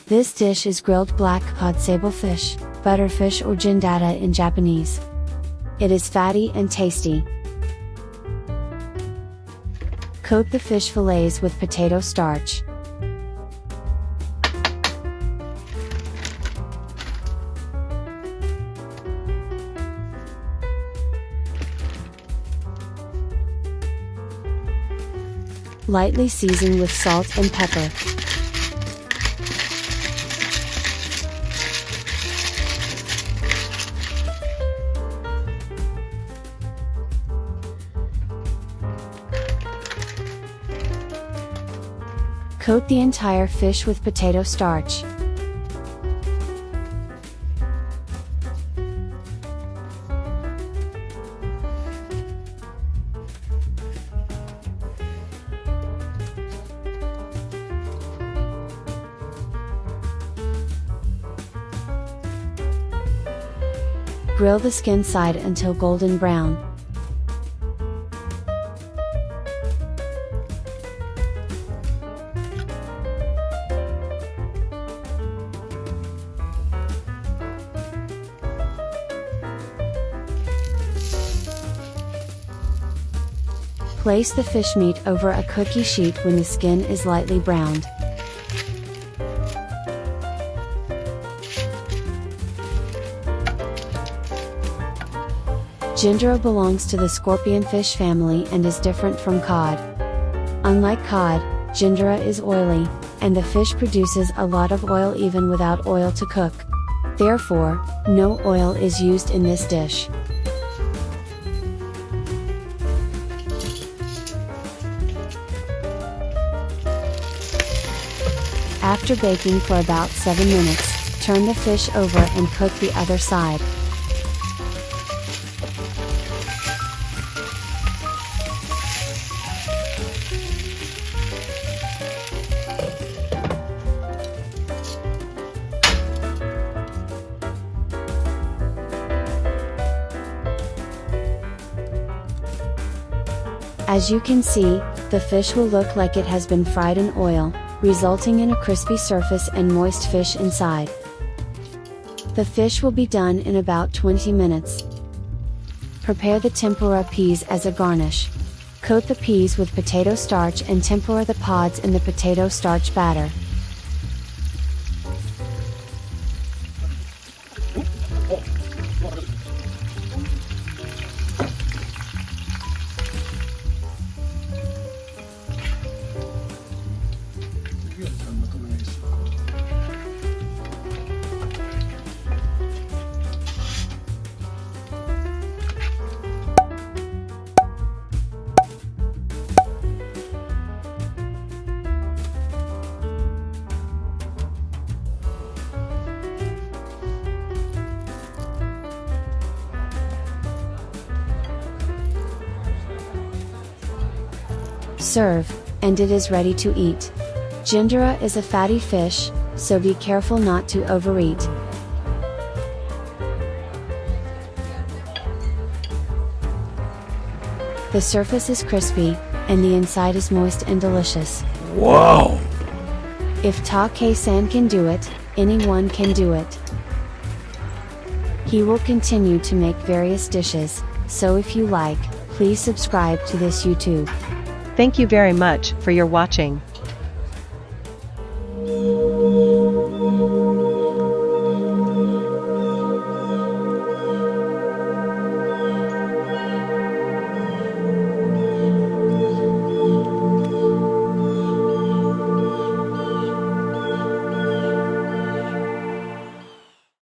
This dish is grilled blackcod sablefish, butterfish or Gindara in Japanese. It is fatty and tasty. Coat the fish fillets with potato starch. Lightly season with salt and pepper. Coat the entire fish with potato starch. Grill the skin side until golden brown. Place the fish meat over a cookie sheet when the skin is lightly browned. Gindara belongs to the scorpionfish family and is different from cod. Unlike cod, Gindara is oily, and the fish produces a lot of oil even without oil to cook. Therefore, no oil is used in this dish. After baking for about 7 minutes, turn the fish over and cook the other side. As you can see, the fish will look like it has been fried in oil, resulting in a crispy surface and moist fish inside. The fish will be done in about 20 minutes. Prepare the tempura peas as a garnish. Coat the peas with potato starch and tempura the pods in the potato starch batter. Serve, and it is ready to eat. Gindara is a fatty fish, so be careful not to overeat. The surface is crispy, and the inside is moist and delicious. Wow! If Take-san can do it, anyone can do it. He will continue to make various dishes, so if you like, please subscribe to this YouTube. Thank you very much for your watching.